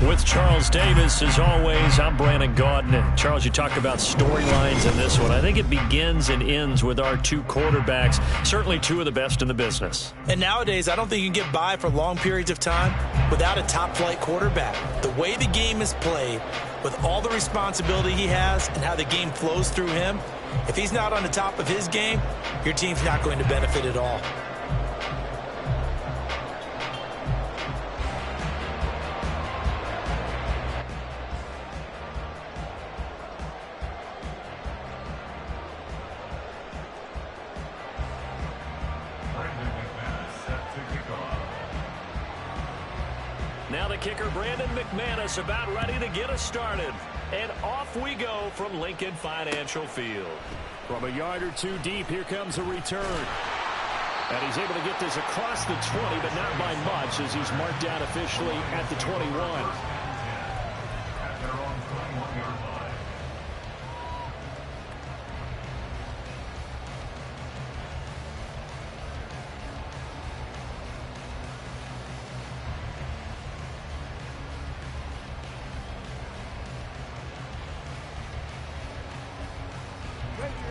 With Charles Davis, as always, I'm Brandon Gaudin. And Charles, you talk about storylines in this one. I think it begins and ends with our two quarterbacks, certainly two of the best in the business. And nowadays, I don't think you can get by for long periods of time without a top-flight quarterback. The way the game is played, with all the responsibility he has and how the game flows through him, if he's not on the top of his game, your team's not going to benefit at all. Now the kicker, Brandon McManus, about ready to get us started. And off we go from Lincoln Financial Field. From a yard or two deep, here comes a return. And he's able to get this across the 20, but not by much, as he's marked down officially at the 21.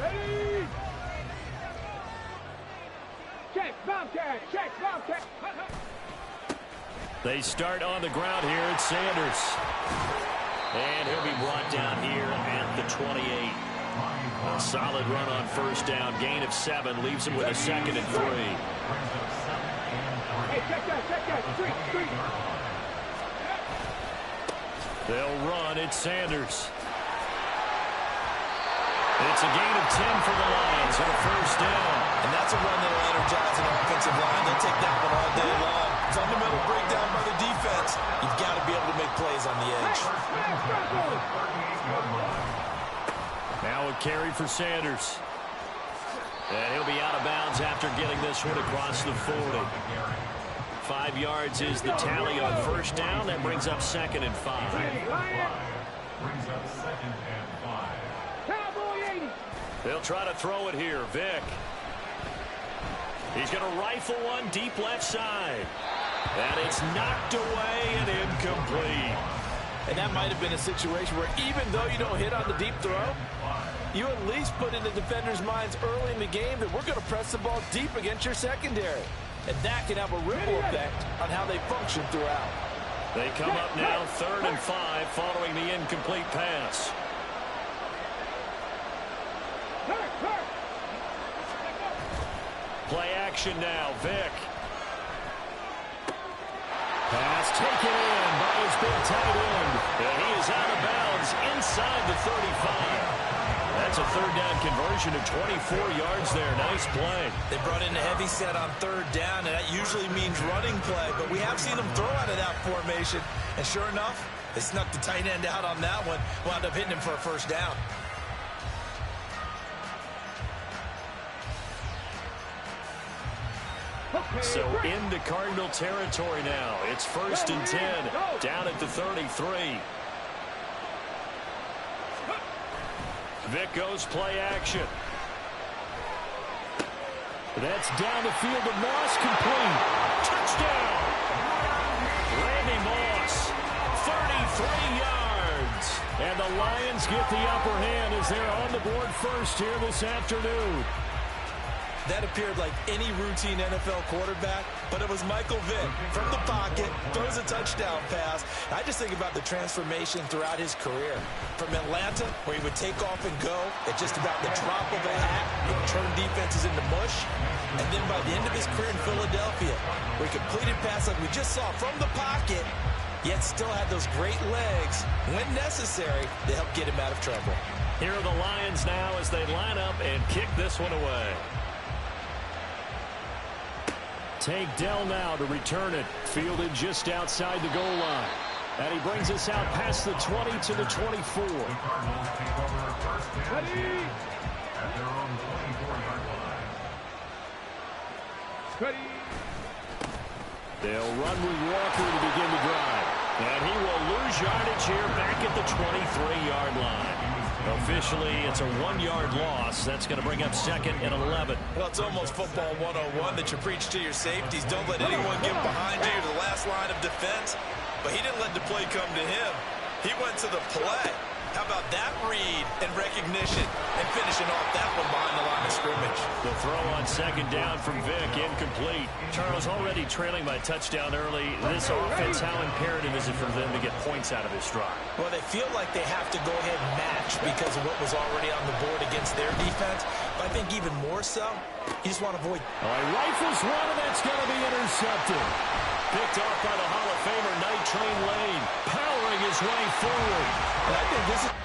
Ready? Check, Bobcat, check, Bobcat. They start on the ground here at Sanders. And he'll be brought down here at the 28. A solid run on first down. Gain of 7 leaves him with a 2nd and 3. Hey, check that, street. They'll run. It's Sanders. It's a gain of 10 for the Lions on a first down. And that's a run that'll energize an offensive line. They'll take that one all day long. Fundamental breakdown by the defense. You've got to be able to make plays on the edge. Now a carry for Sanders. And he'll be out of bounds after getting this one across the 40. 5 yards is the tally on first down. That brings up 2nd and 5. Brings up 2nd and 5. They'll try to throw it here. Vick. He's going to rifle one deep left side. And it's knocked away and incomplete. And that might have been a situation where even though you don't hit on the deep throw, you at least put in the defender's minds early in the game that we're going to press the ball deep against your secondary. And that can have a ripple effect on how they function throughout. They come up now 3rd and 5 following the incomplete pass. Play action now. Vick. Pass taken in by his big tight end. And he is out of bounds inside the 35. That's a 3rd down conversion of 24 yards there. Nice play. They brought in a heavy set on 3rd down, and that usually means running play. But we have seen them throw out of that formation. And sure enough, they snuck the tight end out on that one. Wound up hitting him for a first down. So into Cardinal territory now. It's 1st and 10 down at the 33. Vick goes play action. That's down the field to Moss, complete. Touchdown! Randy Moss, 33 yards. And the Lions get the upper hand as they're on the board first here this afternoon. That appeared like any routine NFL quarterback, but it was Michael Vick from the pocket, throws a touchdown pass. I just think about the transformation throughout his career. From Atlanta, where he would take off and go at just about the drop of a hat, he would turn defenses into mush. And then by the end of his career in Philadelphia, where he completed passes like we just saw from the pocket, yet still had those great legs, when necessary, to help get him out of trouble. Here are the Lions now as they line up and kick this one away. Take Dell now to return it. Fielded just outside the goal line. And he brings us out past the 20 to the 24. The Cardinals take over 1st and 10 at their own 24-yard line. They'll run with Walker to begin the drive. And he will lose yardage here back at the 23-yard line. Officially, it's a 1-yard loss. That's going to bring up 2nd and 11. Well, it's almost football 101 that you preach to your safeties. Don't let anyone get behind you to the last line of defense. but he didn't let the play come to him. He went to the play. How about that read and recognition and finishing off that one behind the line of scrimmage? The throw on second down from Vick, incomplete. Charles, already trailing by touchdown early. This offense, how imperative is it for them to get points out of this drive? Well, they feel like they have to go ahead and match because of what was already on the board against their defense. But I think even more so, you just want to avoid. Oh, he rifles one, and that's going to be intercepted. Picked off by the Hall of Famer, Night Train Lane, powering his way forward. And I think this is...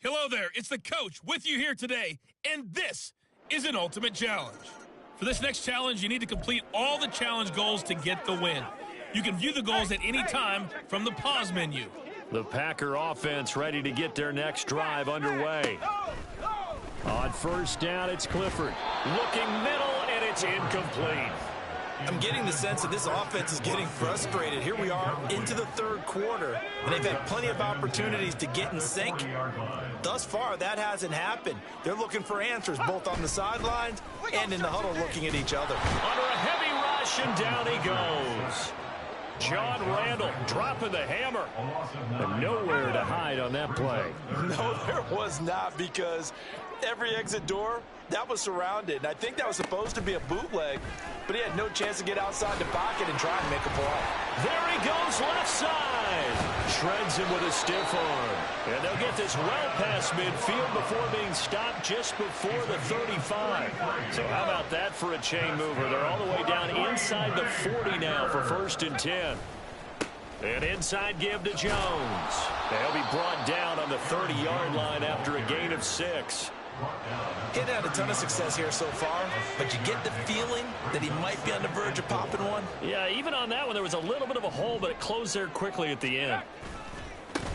Hello there, it's the coach with you here today, and this is an ultimate challenge. For this next challenge, you need to complete all the challenge goals to get the win. You can view the goals at any time from the pause menu. The Packer offense ready to get their next drive underway. On first down, it's Clifford. Looking middle, and it's incomplete. I'm getting the sense that this offense is getting frustrated. Here we are into the third quarter, and they've had plenty of opportunities to get in sync. Thus far, that hasn't happened. They're looking for answers both on the sidelines and in the huddle looking at each other. Under a heavy rush, and down he goes. John Randall dropping the hammer. And nowhere to hide on that play. No, there was not, because every exit door, that was surrounded. And I think that was supposed to be a bootleg, but he had no chance to get outside the pocket and try and make a play. There he goes, left side. Shreds him with a stiff arm. And they'll get this well past midfield before being stopped just before the 35. So how about that for a chain mover? They're all the way down inside the 40 now for 1st and 10. And inside give to Jones. They'll be brought down on the 30-yard line after a gain of 6. He hadn't had a ton of success here so far, but you get the feeling that he might be on the verge of popping one. Yeah, even on that one, there was a little bit of a hole, but it closed there quickly at the end.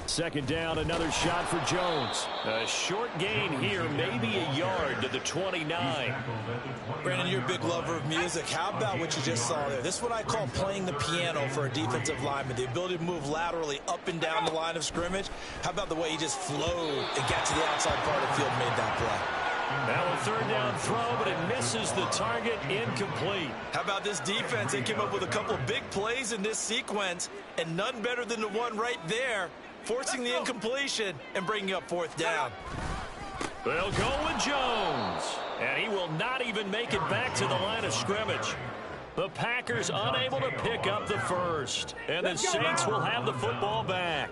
2nd down, another shot for Jones. A short gain here, maybe a yard to the 29. Brandon, you're a big lover of music. How about what you just saw there? This is what I call playing the piano for a defensive lineman. The ability to move laterally up and down the line of scrimmage. How about the way he just flowed and got to the outside part of the field and made that play? Now a 3rd down throw, but it misses the target, incomplete. How about this defense? They came up with a couple of big plays in this sequence, and none better than the one right there, forcing the incompletion and bringing up 4th down. They'll go with Jones, and he will not even make it back to the line of scrimmage. The Packers unable to pick up the first, and the Saints will have the football back.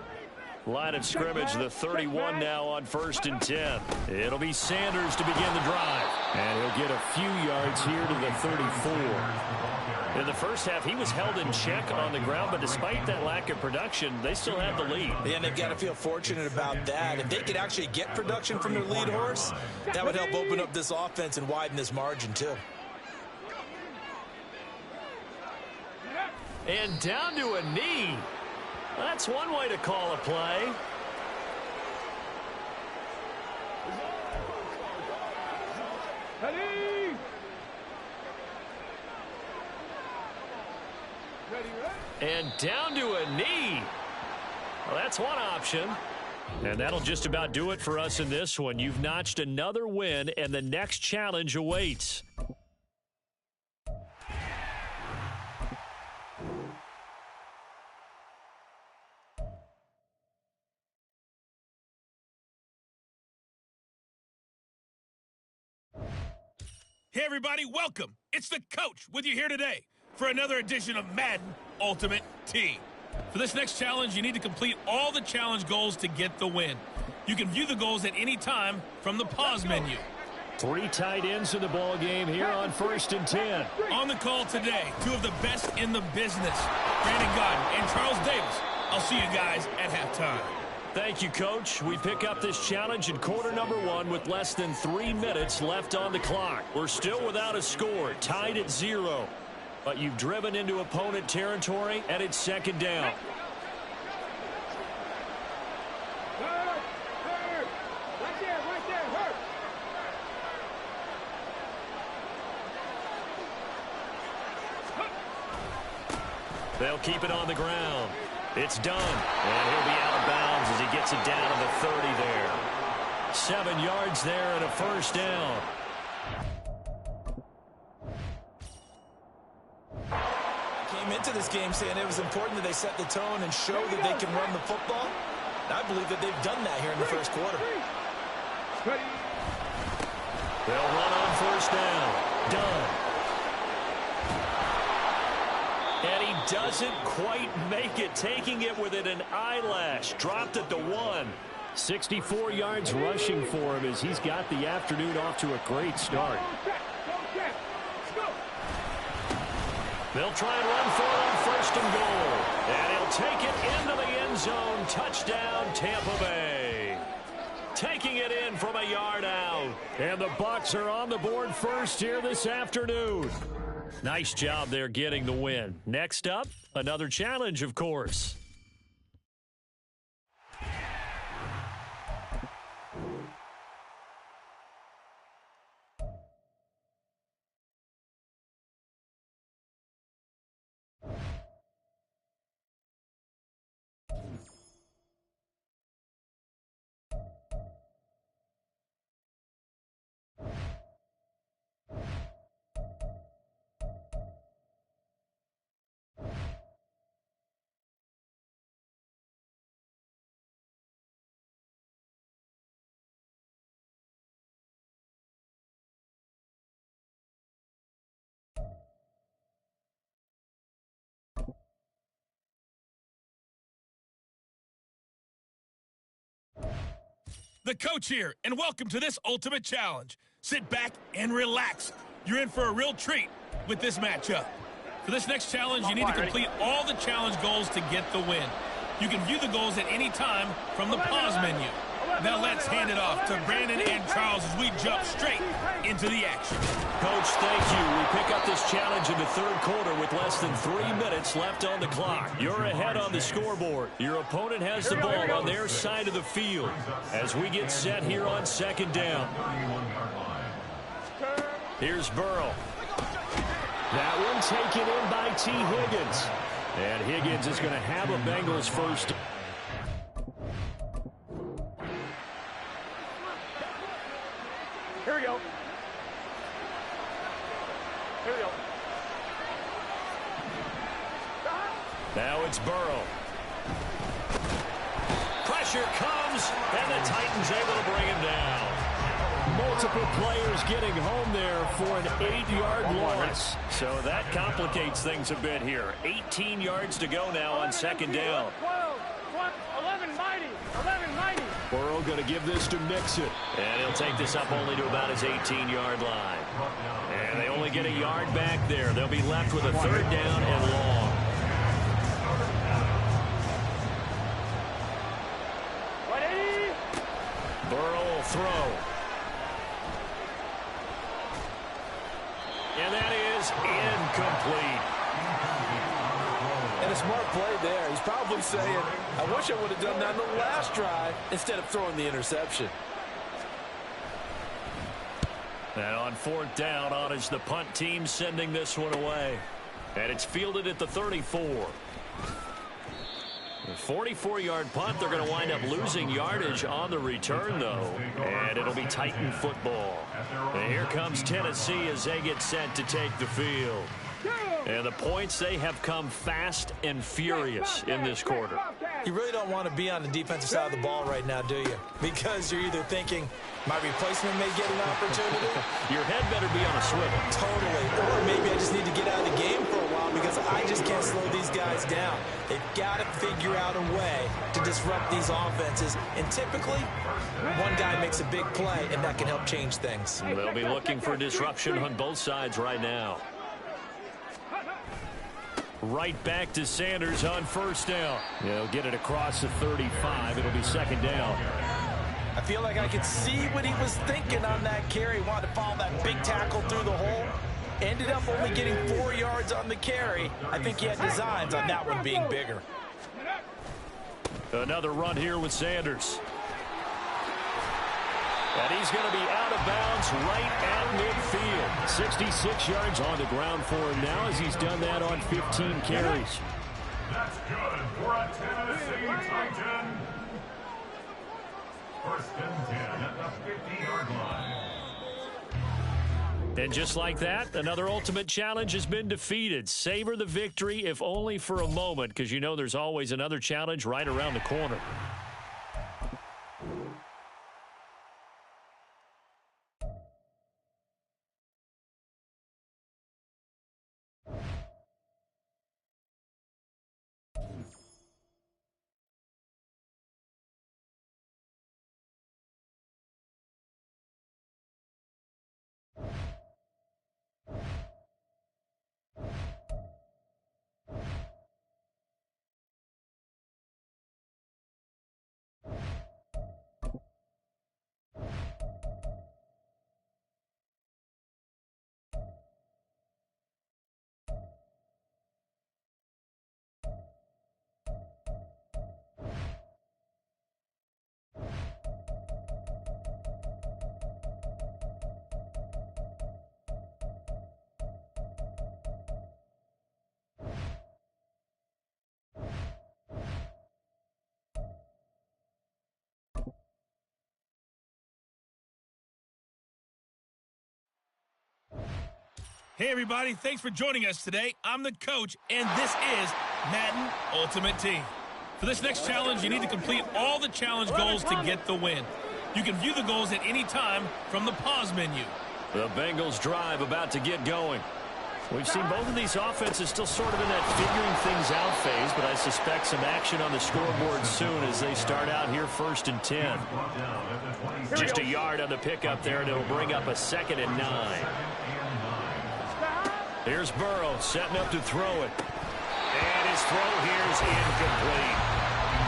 Line of scrimmage, the 31 now on 1st and 10. It'll be Sanders to begin the drive, and he'll get a few yards here to the 34. In the first half, he was held in check on the ground, but despite that lack of production, they still have the lead. And they've got to feel fortunate about that. If they could actually get production from their lead horse, that would help open up this offense and widen this margin too. And down to a knee. That's one way to call a play. Ready? And down to a knee. Well, that's one option. And that'll just about do it for us in this one. You've notched another win, and the next challenge awaits. Hey everybody, welcome. It's the coach with you here today for another edition of Madden Ultimate Team. For this next challenge, you need to complete all the challenge goals to get the win. You can view the goals at any time from the pause menu. 3 tight ends in the ball game here on 1st and 10. On the call today, 2 of the best in the business, Brandon Godden and Charles Davis. I'll see you guys at halftime. Thank you, Coach. We pick up this challenge in quarter number 1 with less than 3 minutes left on the clock. We're still without a score, tied at 0. But you've driven into opponent territory, and it's 2nd down. Right there, hurt. They'll keep it on the ground. It's done, and he'll be out of bounds as he gets it down to the 30 there. 7 yards there and a 1st down. Came into this game saying it was important that they set the tone and show that they can run the football. And I believe that they've done that here in the first quarter. They'll run on 1st down. Done. And he doesn't quite make it, taking it within an eyelash. Dropped at the 1. 64 yards rushing for him as he's got the afternoon off to a great start. They'll try and run for it on 1st and goal. And he'll take it into the end zone. Touchdown, Tampa Bay. taking it in from a yard out. And the Bucs are on the board first here this afternoon. Nice job there getting the win. Next up, another challenge, of course. The coach here, and welcome to this ultimate challenge. Sit back and relax. You're in for a real treat with this matchup. For this next challenge, you need to complete all the challenge goals to get the win. You can view the goals at any time from the pause menu. Now let's hand it off to Brandon and Charles as we jump straight into the action. Coach, thank you. We pick up this challenge in the third quarter with less than 3 minutes left on the clock. You're ahead on the scoreboard. Your opponent has the ball on their side of the field as we get set here on second down. Here's Burrow. That one taken in by T. Higgins. And Higgins is going to have a Bengals first. Here we go. Here we go. Now it's Burrow. Pressure comes, and the Titans able to bring him down. Multiple players getting home there for an 8-yard loss. So that complicates things a bit here. 18 yards to go now on second down. 12, 11, mighty, 11, mighty. Burrow going to give this to Mixon. And he'll take this up only to about his 18-yard line. And they only get a yard back there. They'll be left with a third down and long. Ready? Burrow will throw. And that is incomplete. And a smart play there. He's probably saying, I wish I would have done that in the last drive instead of throwing the interception. And on fourth down, on is the punt team sending this one away. And it's fielded at the 34. A 44-yard punt. They're going to wind up losing yardage on the return, though. And it'll be Titan football. And here comes Tennessee as they get set to take the field. And the points, they have come fast and furious in this quarter. You really don't want to be on the defensive side of the ball right now, do you? Because you're either thinking, my replacement may get an opportunity. Your head better be on a swivel. Totally. Or maybe I just need to get out of the game for a while because I just can't slow these guys down. They've got to figure out a way to disrupt these offenses. And typically, one guy makes a big play, and that can help change things. They'll be looking for disruption on both sides right now. Right back to Sanders on first down. He'll get it across the 35. It'll be second down. I feel like I could see what he was thinking on that carry. Wanted to follow that big tackle through the hole. Ended up only getting 4 yards on the carry. I think he had designs on that one being bigger. Another run here with Sanders. And he's going to be out of bounds right at midfield. 66 yards on the ground for him now as he's done that on 15 carries. That's good for a Tennessee Titan. First and 10 at the 50-yard line. And just like that, another ultimate challenge has been defeated. Savor the victory, if only for a moment, because you know there's always another challenge right around the corner. Hey, everybody. Thanks for joining us today. I'm the coach, and this is Madden Ultimate Team. For this next challenge, you need to complete all the challenge goals to get the win. You can view the goals at any time from the pause menu. The Bengals drive about to get going. We've seen both of these offenses still sort of in that figuring things out phase, but I suspect some action on the scoreboard soon as they start out here 1st and 10. Just a yard on the pickup there, and it'll bring up a 2nd and 9. Here's Burrow setting up to throw it. And his throw here is incomplete.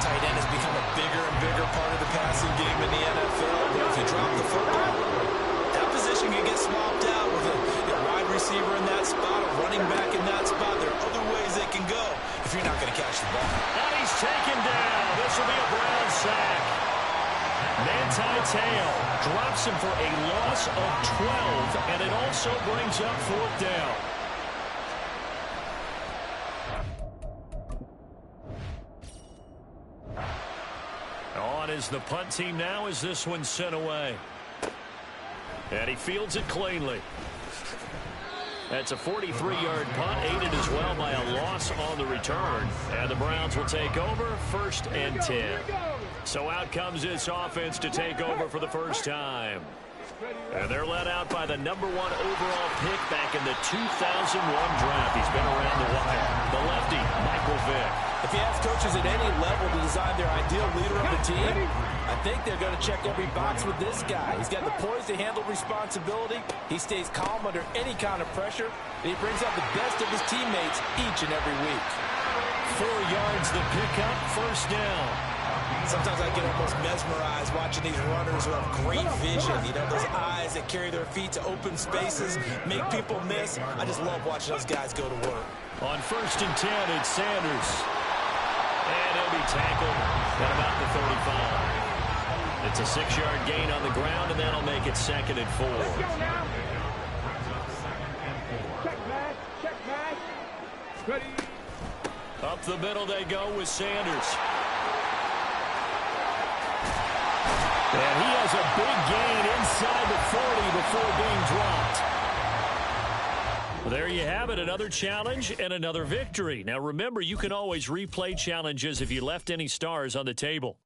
Tight end has become a bigger and bigger part of the passing game in the NFL. But if you drop the football, that position can get swapped out with a wide receiver in that spot, a running back in that spot. There are other ways they can go if you're not going to catch the ball. And he's taken down. This will be a Brown sack. Manti Te'o drops him for a loss of 12, and it also brings up 4th down. On is the punt team now as this one's sent away. And he fields it cleanly. That's a 43-yard punt, aided as well by a loss on the return. And the Browns will take over 1st and 10. So out comes this offense to take over for the first time. And they're led out by the #1 overall pick back in the 2001 draft. He's been around the wire. The lefty, Michael Vick. If you ask coaches at any level to design their ideal leader of the team, I think they're going to check every box with this guy. He's got the poise to handle responsibility. He stays calm under any kind of pressure. And he brings out the best of his teammates each and every week. 4 yards the pickup, 1st down. Sometimes I get almost mesmerized watching these runners who have great vision. You know, those eyes that carry their feet to open spaces, make people miss. I just love watching those guys go to work. On 1st and 10, it's Sanders. And he'll be tackled at about the 35. It's a 6-yard gain on the ground, and that'll make it 2nd and 4. Let's go now. Check back. Check back. Ready. Up the middle they go with Sanders. And he has a big gain inside the 40 before being dropped. There you have it, another challenge and another victory. Now remember, you can always replay challenges if you left any stars on the table.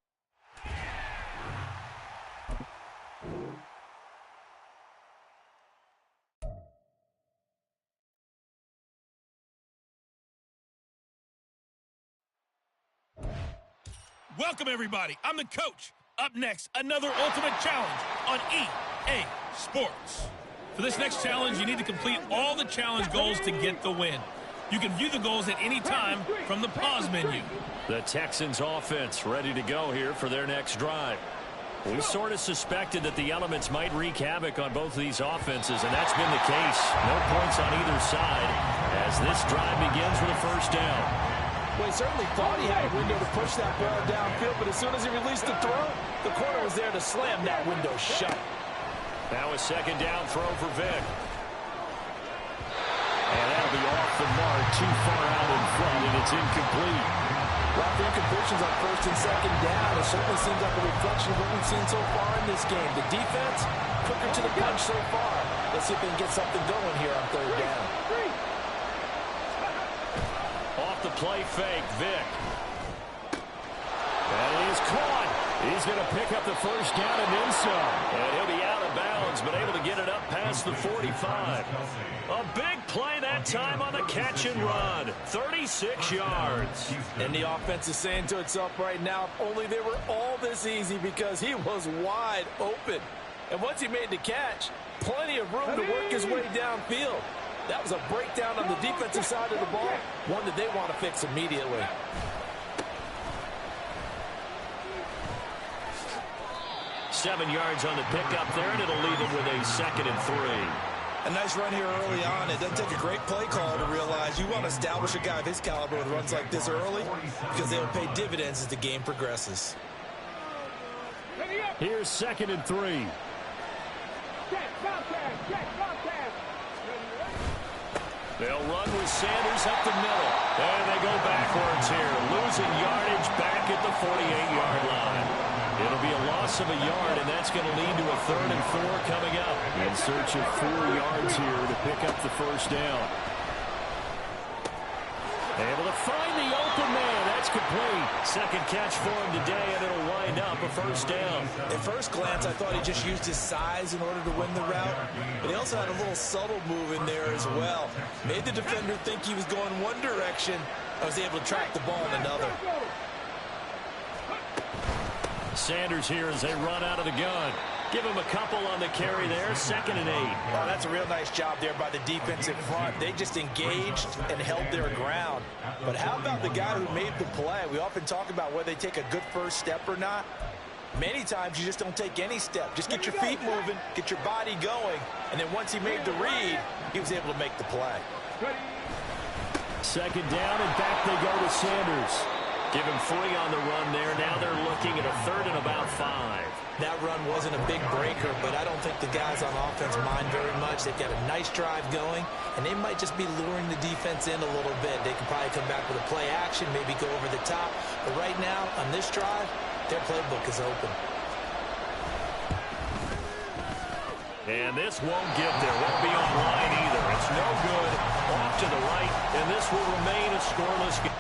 Welcome, everybody. I'm the coach. Up next, another ultimate challenge on EA Sports. For this next challenge, you need to complete all the challenge goals to get the win. You can view the goals at any time from the pause menu. The Texans offense ready to go here for their next drive. We sort of suspected that the elements might wreak havoc on both of these offenses, and that's been the case. No points on either side as this drive begins with a 1st down. Well, he certainly thought he had a window to push that ball downfield, but as soon as he released the throw, the corner was there to slam that window shut. Now a 2nd down throw for Vick. And that'll be off the mark, too far out in front, and it's incomplete. Well, the incompletions on 1st and 2nd down, it certainly seems like a reflection of what we've seen so far in this game. The defense, quicker to the punch so far. Let's see if they can get something going here on 3rd down. Off the play fake, Vick. And he's caught. He's going to pick up the 1st down and then some. And he'll be out of bounds, but able to get it up past the 45. A big play that time on the catch and run. 36 yards. And the offense is saying to itself right now, if only they were all this easy, because he was wide open. And once he made the catch, plenty of room to work his way downfield. That was a breakdown on the defensive side of the ball, one that they want to fix immediately. Seven yards on the pickup there, and it'll leave him with a 2nd and 3. A nice run here early on. It doesn't take a great play caller to realize you want to establish a guy of his caliber with runs like this early, because they'll pay dividends as the game progresses. Here's 2nd and 3. They'll run with Sanders up the middle. And they go backwards here, losing yardage back at the 48-yard line. It'll be a loss of a yard, and that's going to lead to a 3rd and 4 coming up. And In search of 4 yards here to pick up the first down. Able to find the open man. That's complete. Second catch for him today, and it'll wind up a first down. At first glance, I thought he just used his size in order to win the route, but he also had a little subtle move in there as well. Made the defender think he was going one direction. I was able to track the ball in another. Sanders here as they run out of the gun. Give him a couple on the carry there. 2nd and 8. Well, that's a real nice job there by the defensive front. They just engaged and held their ground. But how about the guy who made the play? We often talk about whether they take a good first step or not. Many times you just don't take any step. Just get your feet moving, get your body going, and then once he made the read, he was able to make the play. 2nd down, and back they go to Sanders. Give him 3 on the run there. Now they're looking at a 3rd and about 5. That run wasn't a big breaker, but I don't think the guys on offense mind very much. They've got a nice drive going, and they might just be luring the defense in a little bit. They can probably come back with a play action, maybe go over the top. But right now, on this drive, their playbook is open. And this won't get there. Won't be online either. It's no good. Off to the right, and this will remain a scoreless game.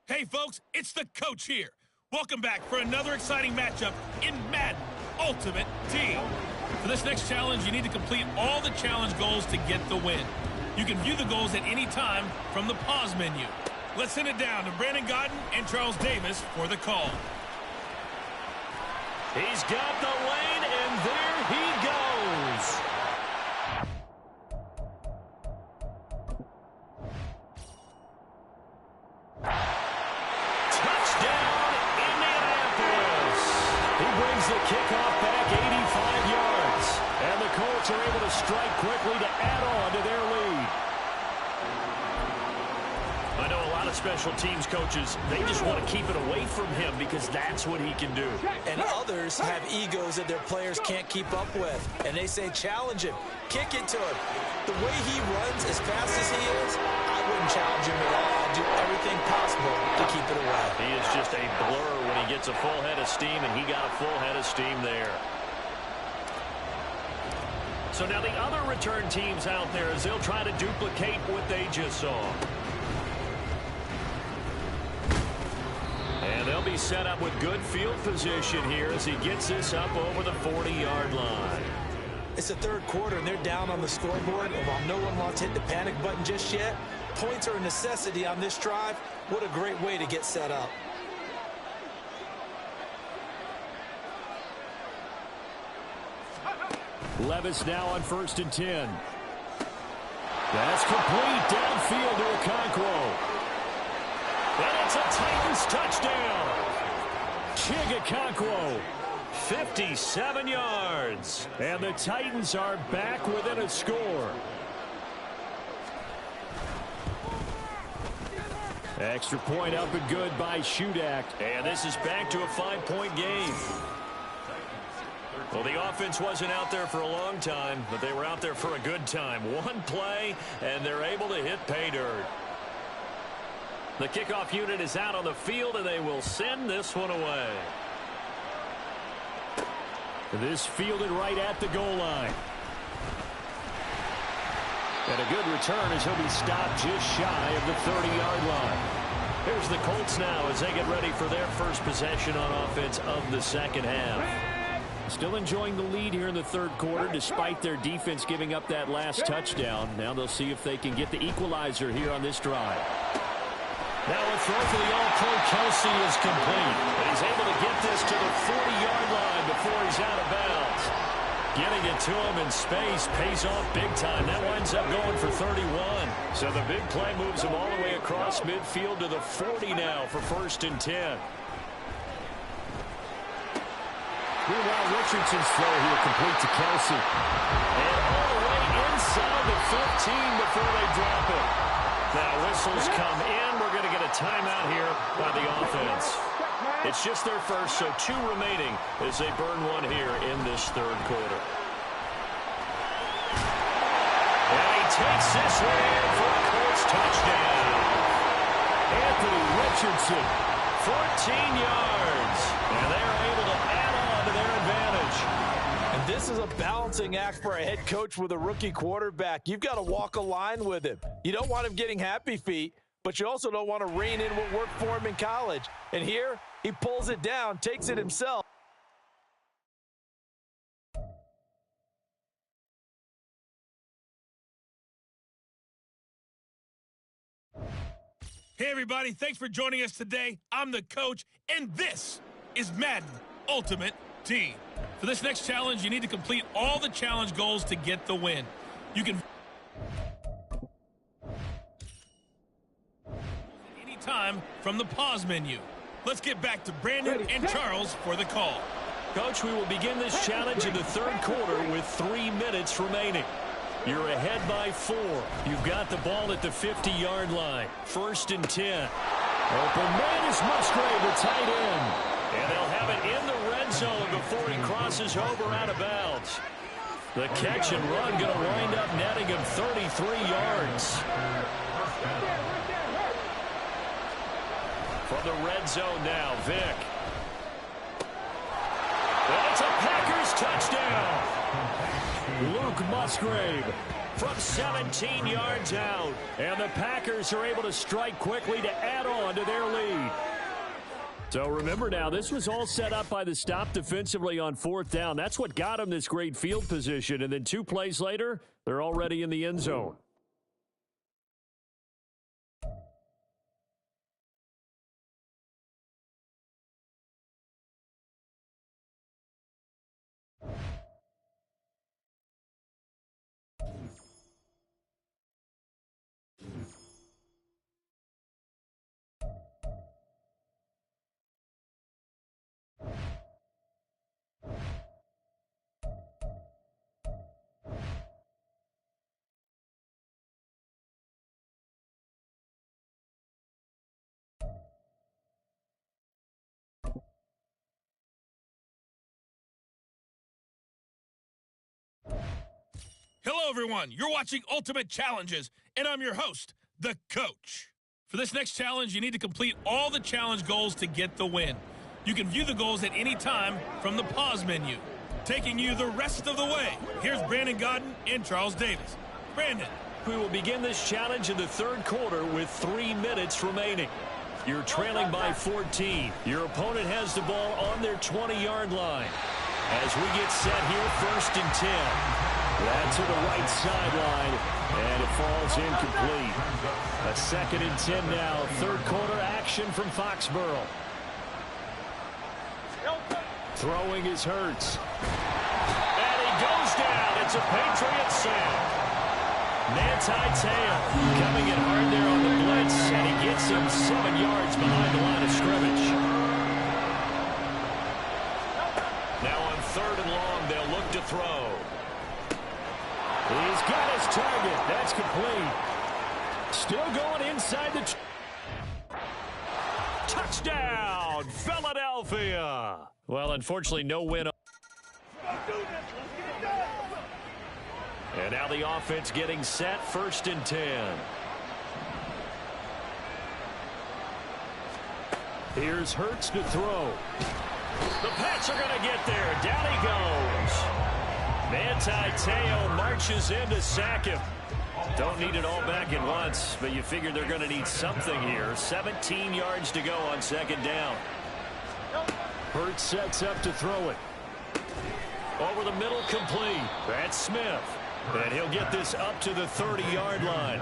Hey, folks, it's the coach here. Welcome back for another exciting matchup in Madden Ultimate Team. For this next challenge, you need to complete all the challenge goals to get the win. You can view the goals at any time from the pause menu. Let's send it down to Brandon Godden and Charles Davis for the call. He's got the lane, and there he goes. The kickoff back 85 yards. And the Colts are able to strike quickly to add on to their lead. I know a lot of special teams coaches, they just want to keep it away from him because that's what he can do. And others have egos that their players can't keep up with. And they say, challenge him, kick it to him. The way he runs as fast as he is, I wouldn't challenge him at all. I'd do everything possible to keep it away. He is just a blur when he gets a full head of steam, and he got a full head of steam there. So now the other return teams out there as they'll try to duplicate what they just saw. And they'll be set up with good field position here as he gets this up over the 40-yard line. It's the third quarter, and they're down on the scoreboard. And while no one wants to hit the panic button just yet, points are a necessity on this drive. What a great way to get set up. Levis now on 1st and 10. That's complete downfield to Okonkwo. And it's a Titans touchdown. Chig Okonkwo, 57 yards. And the Titans are back within a score. Extra point up and good by Shudak. And this is back to a 5-point game. Well, the offense wasn't out there for a long time, but they were out there for a good time. One play, and they're able to hit pay dirt. The kickoff unit is out on the field, and they will send this one away. This fielded right at the goal line. And a good return as he'll be stopped just shy of the 30-yard line. Here's the Colts now as they get ready for their first possession on offense of the second half. Still enjoying the lead here in the third quarter despite their defense giving up that last touchdown. Now they'll see if they can get the equalizer here on this drive. Now a throw for the All-Pro Kelsey is complete. And he's able to get this to the 40-yard line before he's out of bounds. Getting it to him in space pays off big time. That winds up going for 31. So the big play moves him all the way across midfield to the 40 now for 1st and 10. Meanwhile, Richardson's throw here complete to Kelsey. And all the way inside the 15 before they drop it. Now whistles come in. We're going to get a timeout here by the offense. It's just their first, so 2 remaining as they burn one here in this third quarter. And he takes this one in for a Colts touchdown. Anthony Richardson, 14 yards. And they're able to add on to their advantage. And this is a balancing act for a head coach with a rookie quarterback. You've got to walk a line with him. You don't want him getting happy feet, but you also don't want to rein in what worked for him in college. And here, he pulls it down, takes it himself. Hey, everybody. Thanks for joining us today. I'm the coach, and this is Madden Ultimate Team. For this next challenge, you need to complete all the challenge goals to get the win. You can anytime from the pause menu. Let's get back to Brandon and Charles for the call. Coach, we will begin this challenge in the third quarter with 3 minutes remaining. You're ahead by 4. You've got the ball at the 50-yard line. 1st and 10. Open man is Musgrave, the tight end. And they'll have it in the red zone before he crosses over out of bounds. The catch and run going to wind up netting him 33 yards. From the red zone now, Vick. And it's a Packers touchdown. Luke Musgrave from 17 yards out. And the Packers are able to strike quickly to add on to their lead. So remember now, this was all set up by the stop defensively on 4th down. That's what got them this great field position. And then 2 plays later, they're already in the end zone. Hello, everyone. You're watching Ultimate Challenges, and I'm your host, the Coach. For this next challenge, you need to complete all the challenge goals to get the win. You can view the goals at any time from the pause menu. Taking you the rest of the way, here's Brandon Godden and Charles Davis. Brandon. We will begin this challenge in the third quarter with 3 minutes remaining. You're trailing by 14. Your opponent has the ball on their 20-yard line. As we get set here, 1st and 10. That's to the right sideline, and it falls incomplete. A 2nd and 10 now. Third quarter action from Foxborough. Throwing is Hurts. And he goes down. It's a Patriot sack. Manti Te'o coming in hard there on the blitz, and he gets him 7 yards behind the line of scrimmage. Now on 3rd and long, they'll look to throw. He's got his target. That's complete. Still going inside the... Touchdown, Philadelphia. Well, unfortunately, no win. And now the offense getting set, 1st and 10. Here's Hurts to throw. The Pats are going to get there. Down he goes. Manti Te'o marches in to sack him. Don't need it all back at once, but you figure they're going to need something here. 17 yards to go on second down. Hurts sets up to throw it. Over the middle, complete. That's Smith. And he'll get this up to the 30-yard line.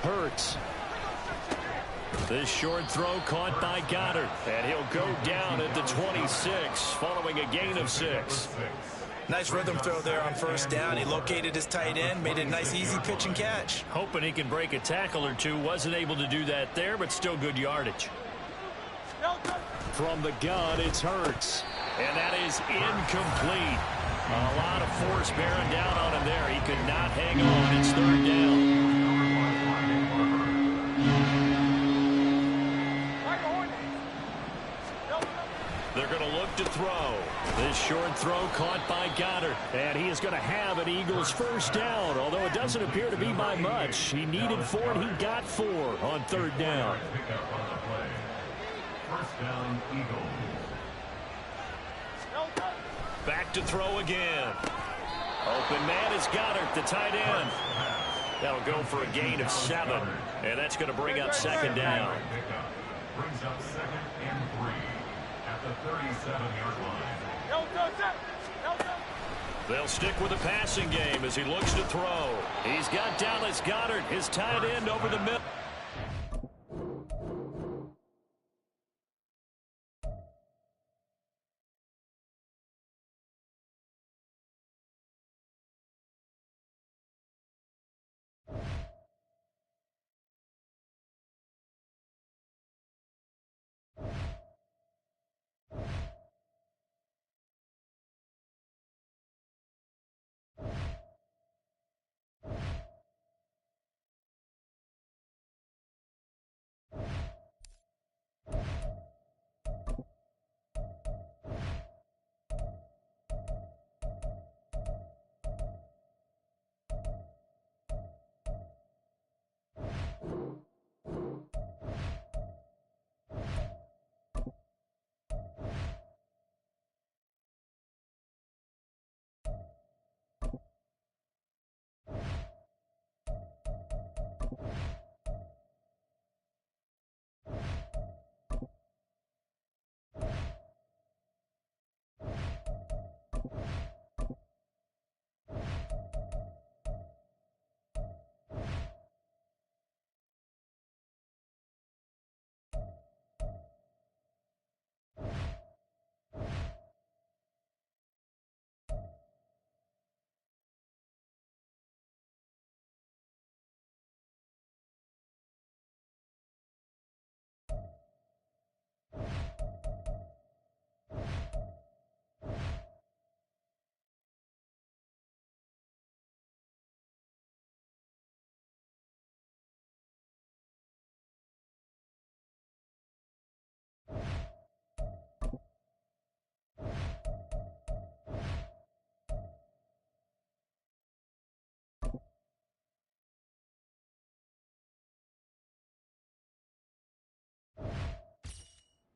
Hurts. This short throw caught by Goddard. And he'll go down at the 26 following a gain of 6. Nice rhythm throw there on first down. He located his tight end, made it a nice easy pitch and catch. Hoping he can break a tackle or two. Wasn't able to do that there, but still good yardage. From the gun, it's Hurts. And that is incomplete. A lot of force bearing down on him there. He could not hang on. It's third down. They're going to look to throw. This short throw caught by Goddard. And he is going to have an Eagles first down, although it doesn't appear to be by much. He needed 4, and he got 4 on third down. First down, Eagles. Back to throw again. Open man is Goddard, the tight end. That'll go for a gain of 7. And that's going to bring up second down. Brings up 2nd and 3 at the 37-yard line. They'll stick with the passing game as he looks to throw. He's got Dallas Goddard, his tight end, over the middle.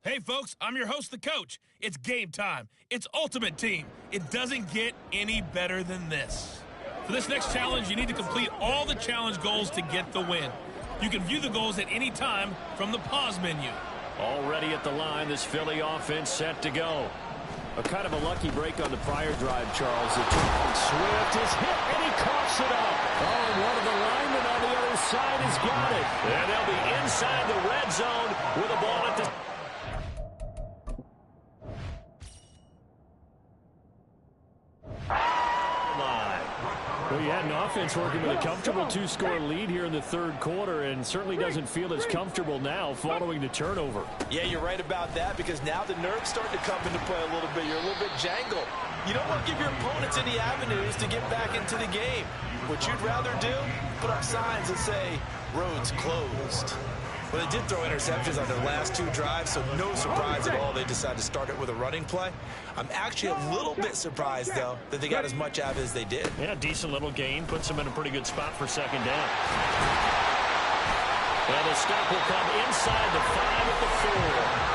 Hey, folks, I'm your host, the coach. It's game time. It's Ultimate Team. It doesn't get any better than this. For this next challenge, you need to complete all the challenge goals to get the win. You can view the goals at any time from the pause menu. Already at the line, this Philly offense set to go. A kind of a lucky break on the prior drive, Charles. Swift is hit, and he coughs it up. Oh, and one of the linemen on the other side has got it. And they'll be inside the red zone with a ball at the... Well, you had an offense working with a comfortable 2-score lead here in the third quarter, and certainly doesn't feel as comfortable now following the turnover. Yeah, you're right about that, because now the nerves starting to come into play a little bit. You're a little bit jangled. You don't want to give your opponents any avenues to get back into the game. What you'd rather do, put up signs that say, roads closed. Well, they did throw interceptions on their last 2 drives, so no surprise at all they decided to start it with a running play. I'm actually a little bit surprised, though, that they got as much out of it as they did. Yeah, decent little gain. Puts them in a pretty good spot for second down. And the stop will come inside the 5 at the 4.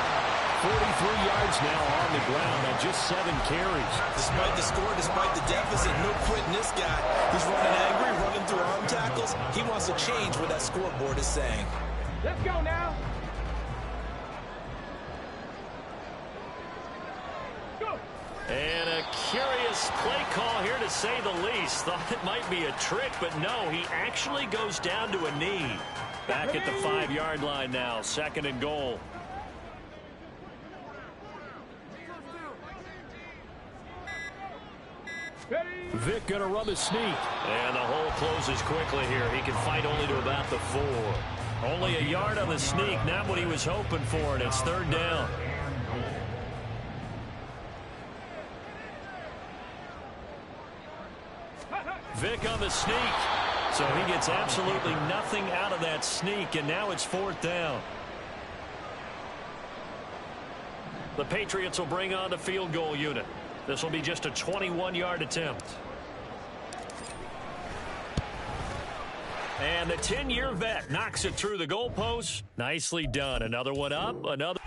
43 yards now on the ground on just 7 carries. Despite the score, despite the deficit, no quitting this guy. He's running angry, running through arm tackles. He wants to change what that scoreboard is saying. Let's go now. Go. And a curious play call here, to say the least. Thought it might be a trick, but no, he actually goes down to a knee. Back at the 5-yard line now, 2nd and goal. Vic gonna run the sneak. And the hole closes quickly here. He can fight only to about the 4. Only a yard on the sneak, not what he was hoping for, and it's 3rd down. Vic on the sneak. So he gets absolutely nothing out of that sneak, and now it's 4th down. The Patriots will bring on the field goal unit. This will be just a 21-yard attempt. And the 10-year vet knocks it through the goalpost. Nicely done. Another one up. Another.